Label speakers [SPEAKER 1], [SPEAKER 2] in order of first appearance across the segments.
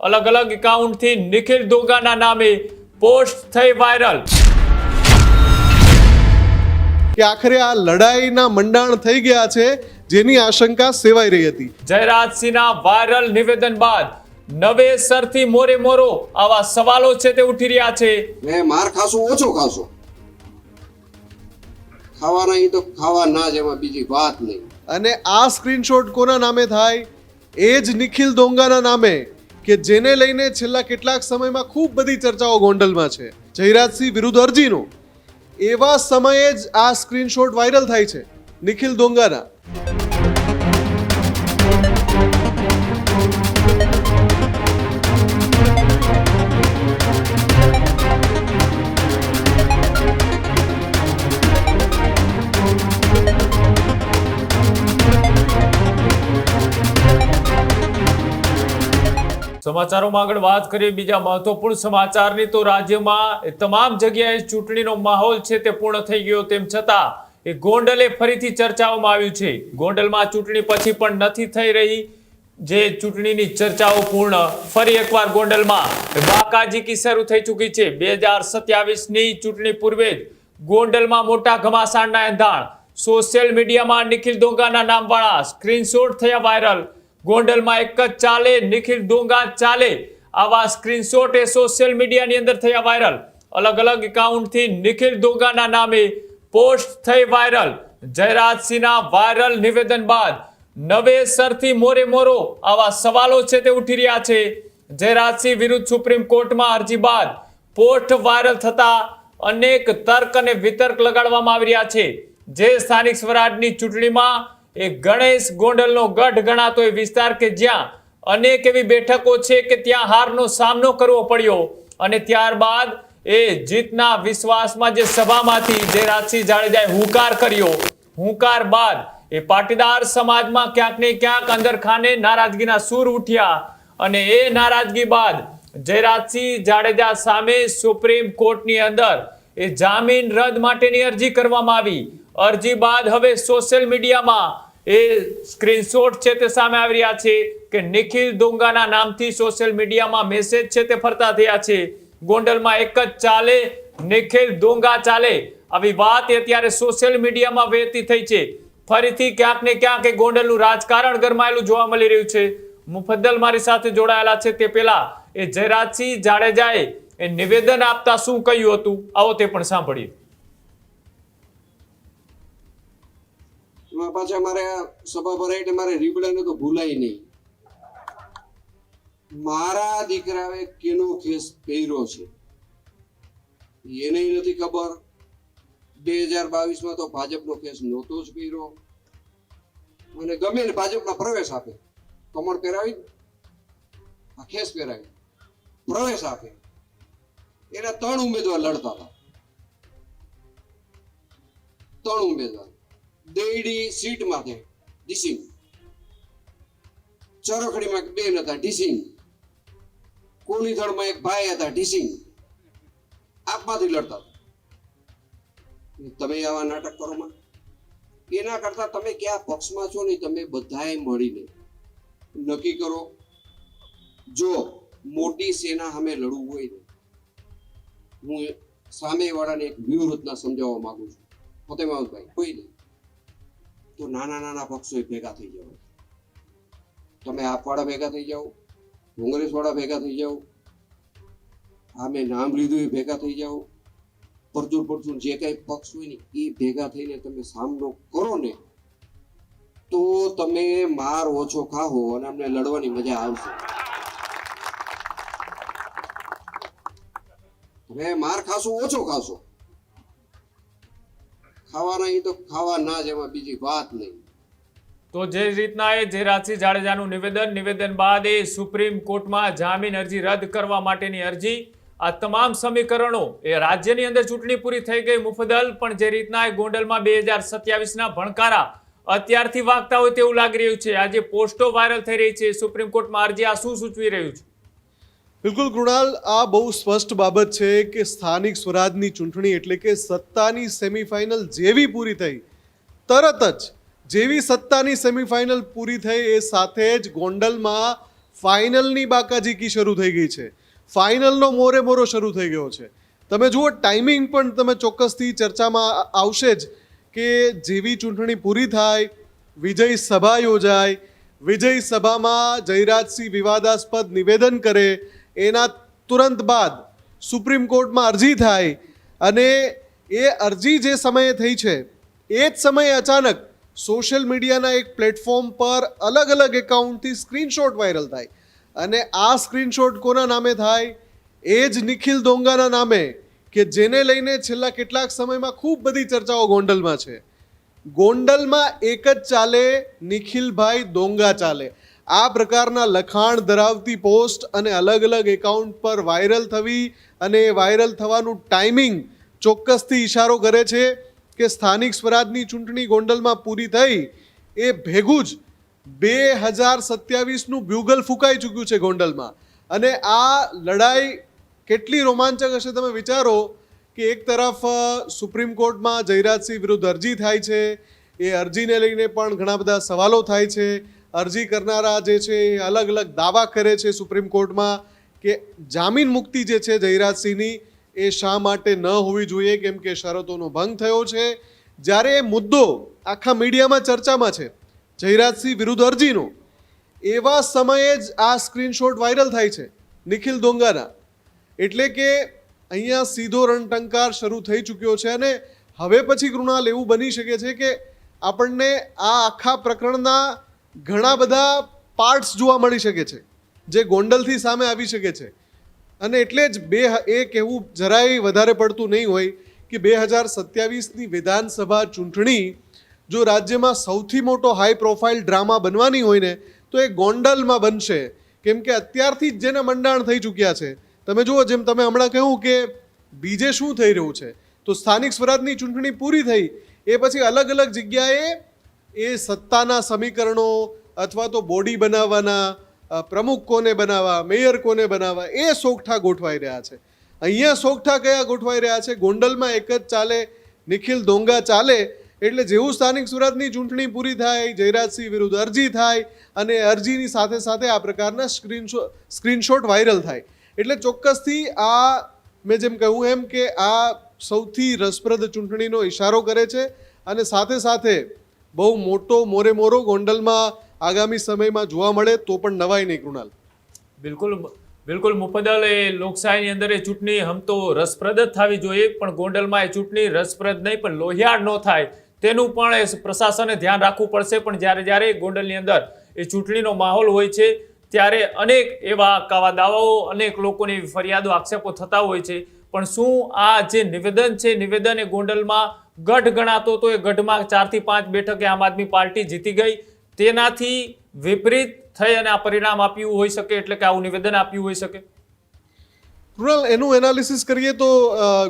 [SPEAKER 1] અલગ અલગ એકાઉન્ટથી નિખિલ ડોંગાના નામે પોસ્ટ થઈ વાયરલ।
[SPEAKER 2] કે આખરે આ લડાઈના મંડાણ થઈ ગયા છે, જેની આશંકા સેવાઈ રહી હતી।
[SPEAKER 1] જયરાજસિંહના વાયરલ નિવેદન બાદ નવેસરથી મોરે મોરો આવા સવાલો છે તે ઉઠી રહ્યા છે।
[SPEAKER 3] મેં માર ખાશો ઓછો ખાશો, ખાવાના એ તો ખાવા ના જ, એમાં બીજી વાત નહીં।
[SPEAKER 2] અને આ સ્ક્રીનશોટ કોના નામે થાય? એ જ નિખિલ ડોંગાના નામે, કે જેને લઈને છેલ્લા કેટલાક સમયમાં ખૂબ બધી ચર્ચાઓ ગોંડલમાં છે, જયરાજસિંહ વિરુદ્ધ અરજીનો। એવા સમયે જ આ સ્ક્રીનશોટ વાયરલ થાય છે નિખિલ ડોંગાના।
[SPEAKER 1] સમાચારોમાં આગળ વાત કરીએ બીજા મહત્વપૂર્ણ સમાચારની, તો રાજ્યમાં તમામ જગ્યાએ ચૂંટણીનો માહોલ છે તે પૂર્ણ થઈ ગયો, તેમ છતાં ગોંડલે ફરીથી ચર્ચાઓમાં આવ્યું છે। ગોંડલમાં ચૂંટણી પછી પણ નથી થઈ રહી જે ચૂંટણીની ચર્ચાઓ પૂર્ણ, ફરી એકવાર ગોંડલમાં બાકાજીકી શરૂ થઈ ચૂકી છે। 2027ની ચૂંટણી પૂર્વે જ ગોંડલમાં મોટા ઘમાસાણના એંધાણ, સોશિયલ મીડિયામાં નિખિલ ડોંગાના નામવાળા સ્ક્રીનશોટ થયા વાયરલ। ગોંડલમાં એક જ ચાલે, નિખિલ ડોંગા ચાલે, આવા સ્ક્રીનશોટ એ સોશિયલ મીડિયાની અંદર થયા વાયરલ। અલગ અલગ એકાઉન્ટથી નિખિલ ડોંગાના નામે પોસ્ટ થઈ વાયરલ। જયરાજસિંહના વાયરલ નિવેદન બાદ નવેસરથી મોરે મોરો આવા સવાલો છે તે ઉઠી રહ્યા છે। જયરાજસિંહ વિરુદ્ધ સુપ્રીમ કોર્ટમાં અરજી બાદ પોસ્ટ વાયરલ થતા અનેક તર્ક અને વિતર્ક લગાડવામાં આવી રહ્યા છે। જે સ્થાનિક સ્વરાજની ચૂંટણીમાં ગણેશ ગોંડલનો ગઢ ગણાતો એ વિસ્તાર કે જ્યાં અનેક એવી બેઠકો છે કે ત્યાં હારનો સામનો કરવો પડ્યો, અને ત્યારબાદ એ જીતના વિશ્વાસમાં જે સભામાંથી જયરાજસિંહ જાડેજાએ હુંકાર કર્યો, હુંકાર બાદ એ પાટીદાર સમાજમાં ક્યાંક ને ક્યાંક અંદરખાને નારાજગીના સૂર ઉઠ્યા, અને એ નારાજગી બાદ જયરાજસિંહ જાડેજા સામે સુપ્રીમ કોર્ટની અંદર એ જામીન રદ માટેની અરજી કરવામાં આવી। અરજી બાદ હવે સોશિયલ મીડિયામાં એ સ્ક્રીનશોટ છે તે સામે આવી રહ્યા છે કે નિખિલ ડોંગાના નામથી સોશિયલ મીડિયામાં મેસેજ છે તે ફરતા થયા છે। ગોંડલમાં એક જ ચાલે, નિખિલ ડોંગા ચાલે, આવી વાત અત્યારે સોશિયલ મીડિયામાં વહેતી થઈ છે। ફરીથી ક્યાંક ને ક્યાંક એ ગોંડલનું રાજકારણ ગરમાયેલું જોવા મળી રહ્યું છે। મુફદ્દલ મારી સાથે જોડાયેલા છે, તે પહેલા એ જયરાજસિંહ જાડેજાએ એ નિવેદન આપતા શું કહ્યું હતું, આવો તે પણ સાંભળીએ।
[SPEAKER 3] પાછા મારે સભા ભરાય એટલે મારે રીબડાને તો ભૂલાય નહીં। મારા દીકરાએ કેનો કેસ પહેર્યો છે એને નથી ખબર। 2022માં તો ભાજપનો કેસ નહોતો જ પહેર્યો, અને ગમે ને ભાજપમાં પ્રવેશ આપે, કમળ પહેરાવી, આ કેસ પહેરાવી પ્રવેશ આપે, એના 3 ઉમેદવાર લડતા હતા, 3 ઉમેદવાર દેડી સીટમાં ડીસિંગ, ચરખડીમાં 2 હતા ડીસિંગ, કોલીધડમાં 1 ભાઈ હતા ડીસિંગ, આપમાંથી લડતા હતા। તમે આવા નાટક કરો માં, એના કરતા તમે ક્યાં પક્ષમાં છો ને તમે બધાએ મળીને નક્કી કરો। જો મોટી સેના સામે લડવું હોય ને, હું સામેવાળાને એક વ્યૂહરચના સમજાવવા માંગુ છું, ફતેમાવતભાઈ, કોઈ નહીં તો નાના નાના પક્ષો ભેગા થઈ જાઓ। તમે આપવાળા ભેગા થઈ જાઓ, કોંગ્રેસવાળા ભેગા થઈ જાઓ, આમે નામ લીધું એ ભેગા થઈ જાઓ, પરચુર જે કઈ પક્ષ હોય ને એ ભેગા થઈને તમે સામનો કરો ને, તો તમે માર ઓછો ખાઓ અને અમને લડવાની મજા આવશે। તમે માર ખાશો ઓછો ખાશો, ખાવાના એ તો ખાવા ના જ, એમાં બીજી વાત નહીં।
[SPEAKER 1] તો જે રીતના એ જયરાજસિંહ જાડેજાનું નિવેદન બાદ એ સુપ્રીમ કોર્ટમાં જામીન અરજી રદ કરવા માટેની અરજી, આ તમામ સમીકરણો એ રાજ્યની અંદર ચૂંટણી પૂરી થઈ ગઈ મુફદ્દલ, પણ જે રીતના એ ગોંડલમાં 2027ના ભણકારા અત્યારથી વાગતા હોય તેવું લાગી રહ્યું છે। આજે પોસ્ટો વાયરલ થઈ રહી છે, સુપ્રીમ કોર્ટમાં અરજી, આ શું સૂચવી રહ્યું છે?
[SPEAKER 2] બિલકુલ કૃણાલ, આ બહુ સ્પષ્ટ બાબત છે કે સ્થાનિક સ્વરાજની ચૂંટણી એટલે કે સત્તાની સેમીફાઇનલ જેવી પૂરી થઈ, તરત જ જેવી સત્તાની સેમીફાઇનલ પૂરી થઈ એ સાથે જ ગોંડલમાં ફાઇનલની બાકાજીકી શરૂ થઈ ગઈ છે, ફાઇનલનો મોરે મોરો શરૂ થઈ ગયો છે. તમે જુઓ ટાઈમિંગ પણ તમે ચોક્કસથી ચર્ચામાં આવશે જ કે જેવી ચૂંટણી પૂરી થાય, વિજય સભા યોજાય, વિજય સભામાં જયરાજસિંહ વિવાદાસ્પદ નિવેદન કરે, એના તુરંત બાદ સુપ્રીમ કોર્ટમાં અરજી થાય અને એ અરજી જે સમયે થઈ છે એ જ સમયે અચાનક સોશિયલ મીડિયાના એક પ્લેટફોર્મ પર અલગ અલગ એકાઉન્ટથી સ્ક્રીનશોટ વાયરલ થાય અને આ સ્ક્રીનશોટ કોના નામે થાય? એ જ નિખિલ દોંગાના નામે, કે જેને લઈને છેલ્લા કેટલાક સમયમાં ખૂબ બધી ચર્ચાઓ ગોંડલમાં છે. ગોંડલમાં એક જ ચાલે, નિખિલભાઈ દોંગા ચાલે. આ પ્રકારના લખાણ ધરાવતી પોસ્ટ અને અલગ અલગ એકાઉન્ટ પર વાયરલ થવી અને વાયરલ થવાનું ટાઈમિંગ ચોક્કસથી ઇશારો કરે છે કે સ્થાનિક સ્વરાજની ચૂંટણી ગોંડલમાં પૂરી થઈ એ ભેગું જ 2027નું બ્યુગલ ફૂંકાઈ ચૂક્યું છે ગોંડલમાં. અને આ લડાઈ કેટલી રોમાંચક હશે તમે વિચારો કે એક તરફ સુપ્રીમ કોર્ટમાં જયરાજસિંહ વિરુદ્ધ અરજી થાય છે, એ અરજીને લઈને પણ ઘણા બધા સવાલો થાય છે. અરજી કરનારા જે છે એ અલગ અલગ દાવા કરે છે સુપ્રીમ કોર્ટમાં કે જામીન મુક્તિ જે છે જયરાજસિંહની એ શા માટે ન હોવી જોઈએ, કેમ કે શરતોનો ભંગ થયો છે. જ્યારે એ મુદ્દો આખા મીડિયામાં ચર્ચામાં છે જયરાજસિંહ વિરુદ્ધ અરજીનો, એવા સમયે જ આ સ્ક્રીનશોટ વાયરલ થાય છે નિખિલ દોંગાના. એટલે કે અહીંયા સીધો રણટંકાર શરૂ થઈ ચૂક્યો છે. અને હવે પછી કૃણાલ એવું બની શકે છે કે આપણને આ આખા પ્રકરણના ઘણા બધા પાર્ટ્સ જોવા મળી શકે છે જે ગોંડલથી સામે આવી શકે છે. અને એટલે જ એ કહેવું જરાય વધારે પડતું નહીં હોય કે 2027ની વિધાનસભા ચૂંટણી જો રાજ્યમાં સૌથી મોટો હાઈ પ્રોફાઇલ ડ્રામા બનવાની હોય ને તો એ ગોંડલમાં બનશે. કેમ કે અત્યારથી જ જેના મંડાણ થઈ ચૂક્યા છે. તમે જુઓ, જેમ તમે હમણાં કહ્યું કે બીજે શું થઈ રહ્યું છે, તો સ્થાનિક સ્વરાજની ચૂંટણી પૂરી થઈ એ પછી અલગ અલગ જગ્યાએ એ સત્તાના સમીકરણો અથવા તો બોડી બનાવવાના, પ્રમુખ કોને બનાવવા, મેયર કોને બનાવવા, એ સોગઠા ગોઠવાઈ રહ્યા છે. અહીંયા સોગઠા કયા ગોઠવાઈ રહ્યા છે? ગોંડલમાં એક જ ચાલે, નિખિલ દોંગા ચાલે. એટલે જેવું સ્થાનિક સ્વરાજની ચૂંટણી પૂરી થાય, જયરાજસિંહ વિરુદ્ધ અરજી થાય અને અરજીની સાથે સાથે આ પ્રકારના સ્ક્રીનશોટ વાયરલ થાય. એટલે ચોક્કસથી આ મેં જેમ કહ્યું એમ કે આ સૌથી રસપ્રદ ચૂંટણીનો ઇશારો કરે છે. અને સાથે સાથે બહુ મોટો મોરે મોરો ગોંડલમાં આગામી સમયમાં જોવા મળે તો પણ નવાઈ નહીં કૃણાલ.
[SPEAKER 1] બિલકુલ બિલકુલ મુફદ્દલ, એ લોકશાહીની અંદર એ ચૂંટણી હમ તો રસપ્રદ જ થવી જોઈએ, પણ ગોંડલમાં એ ચૂંટણી રસપ્રદ નહીં પણ લોહિયાળ ન થાય તેનું પણ એ પ્રશાસને ધ્યાન રાખવું પડશે. પણ જ્યારે ગોંડલની અંદર એ ચૂંટણીનો માહોલ હોય છે ત્યારે અનેક એવા કાવા દાવાઓ, અનેક લોકોની ફરિયાદો, આક્ષેપો થતા હોય છે. પણ શું આ જે નિવેદન છે, નિવેદન એ ગોંડલમાં ગઢ ગણાતો તો એ ગઢમાં 4 થી 5 બેઠકે આમ આદમી પાર્ટી જીતી ગઈ, તેનાથી વિપરીત થઈ અને આ પરિણામ આપ્યું હોઈ શકે, એટલે કે આવું નિવેદન આપ્યું હોઈ શકે?
[SPEAKER 2] કૃણાલ, એનું એનાલિસિસ કરીએ તો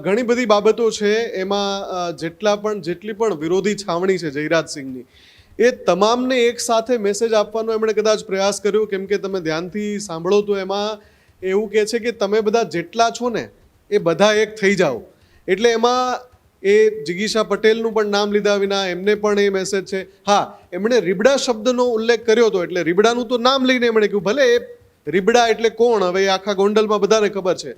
[SPEAKER 2] ઘણી બધી બાબતો છે. એમાં જેટલી પણ વિરોધી છાવણી છે જયરાજસિંહની, એ તમામને એક સાથે મેસેજ આપવાનો એમણે કદાચ પ્રયાસ કર્યો. કેમ કે તમે ધ્યાનથી સાંભળો તો એમાં એવું કહે છે કે તમે બધા જેટલા છો ને એ બધા એક થઈ જાઓ. એટલે એમાં એ જિગીશા પટેલનું પણ નામ લીધા વિના એમને પણ એ મેસેજ છે. હા, એમણે રીબડા શબ્દનો ઉલ્લેખ કર્યો હતો, એટલે રીબડાનું તો નામ લઈને એમણે કહ્યું, ભલે એ રીબડા એટલે કોણ હવે આખા ગોંડલમાં બધાને ખબર છે,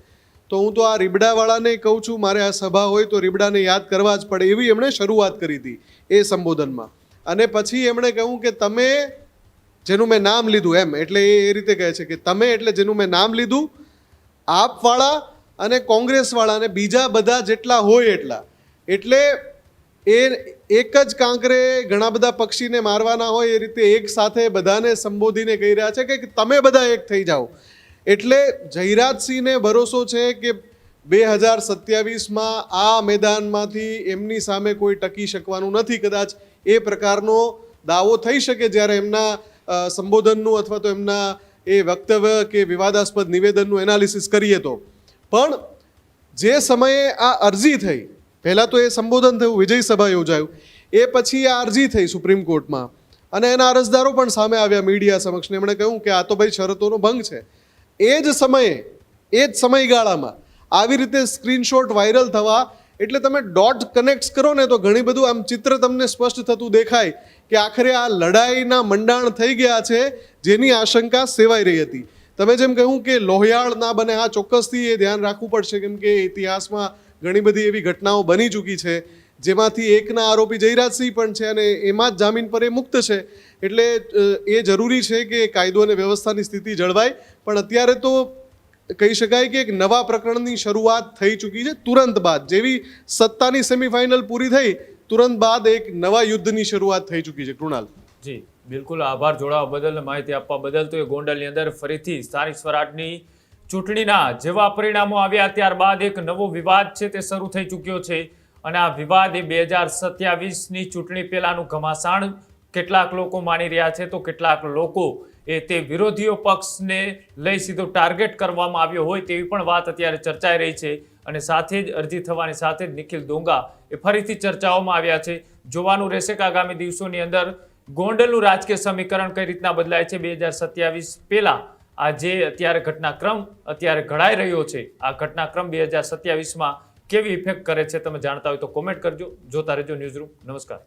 [SPEAKER 2] તો હું તો આ રીબડાવાળાને કહું છું, મારે આ સભા હોય તો રીબડાને યાદ કરવા જ પડે, એવી એમણે શરૂઆત કરી હતી એ સંબોધનમાં. અને પછી એમણે કહ્યું કે તમે જેનું મેં નામ લીધું, એમ એટલે એ રીતે કહે છે કે તમે એટલે જેનું મેં નામ લીધું, આપવાળા અને કોંગ્રેસવાળા અને બીજા બધા જેટલા હોય એટલા. એટલે એ એક જ કાંકરે ઘણા બધા પક્ષીને મારવાના હોય એ રીતે એક સાથે બધાને સંબોધીને કહી રહ્યા છે કે તમે બધા એક થઈ જાઓ. એટલે જયરાજસિંહને ભરોસો છે કે 2027માં આ મેદાનમાંથી એમની સામે કોઈ ટકી શકવાનું નથી. કદાચ એ પ્રકારનો દાવો થઈ શકે જ્યારે એમના સંબોધનનું અથવા તો એમના એ વક્તવ્ય કે વિવાદાસ્પદ નિવેદનનું એનાલિસિસ કરીએ તો. પણ જે સમયે આ અરજી થઈ, પહેલાં તો એ સંબોધન થયું, વિજય સભા યોજાયું, એ પછી આ અરજી થઈ સુપ્રીમ કોર્ટમાં અને એના અરજદારો પણ સામે આવ્યા મીડિયા સમક્ષ. એમણે કહ્યું કે આ તો ભાઈ શરતોનો ભંગ છે. એ જ સમયે, એ જ સમયગાળામાં આવી રીતે સ્ક્રીનશોટ વાયરલ થવા એટલે તમે ડોટ કનેક્ટ કરો ને તો ઘણી બધું આમ ચિત્ર તમને સ્પષ્ટ થતું દેખાય કે આખરે આ લડાઈના મંડાણ થઈ ગયા છે જેની આશંકા સેવાઈ રહી હતી. તમે જેમ કહ્યું કે લોહિયાળ ના બને, હા ચોક્કસથી એ ધ્યાન રાખવું પડશે, કેમ કે ઇતિહાસમાં ઘણી બધી એવી ઘટનાઓ બની ચૂકી છે જેમાંથી એકના આરોપી જયરાજસિંહ પણ છે અને એમાં જ જામીન પર એ મુક્ત છે. એટલે એ જરૂરી છે કે કાયદો અને વ્યવસ્થાની સ્થિતિ જળવાય. પણ અત્યારે તો કહી શકાય કે એક નવા પ્રકરણની શરૂઆત થઈ ચૂકી છે. તુરંત બાદ જેવી સત્તાની સેમીફાઇનલ પૂરી થઈ તુરંત બાદ એક નવા યુદ્ધની શરૂઆત થઈ ચૂકી છે. કૃણાલ
[SPEAKER 1] જી બિલકુલ, આભાર જોડાવા બદલ, માહિતી આપવા બદલ. તો એ ગોંડલની અંદર ફરીથી સ્થાનિક સ્વરાજની ચૂંટણીના જેવા પરિણામો આવ્યા ત્યારબાદ એક નવો વિવાદ છે તે શરૂ થઈ ચૂક્યો છે અને આ વિવાદ એ 2027ની ચૂંટણી પહેલાનું ઘમાસાણ કેટલાક લોકો માની રહ્યા છે, તો કેટલાક લોકો એ તે વિરોધીઓ પક્ષને લઈ સીધો ટાર્ગેટ કરવામાં આવ્યો હોય તેવી પણ વાત અત્યારે ચર્ચાઈ રહી છે. અને સાથે જ અરજી થવાની સાથે જ નિખિલ ડોંગા એ ફરીથી ચર્ચાઓમાં આવ્યા છે. જોવાનું રહેશે કે આગામી દિવસોની અંદર ગોંડલનું રાજકીય સમીકરણ કઈ રીતના બદલાય છે. 2027 પહેલા આ જે અત્યારે ઘટનાક્રમ અત્યારે ઘડાઈ રહ્યો છે, આ ઘટનાક્રમ 2027માં કેવી ઇફેક્ટ કરે છે તમે જાણતા હોય તો કોમેન્ટ કરજો. જોતા રહેજો ન્યૂઝરૂમ. નમસ્કાર.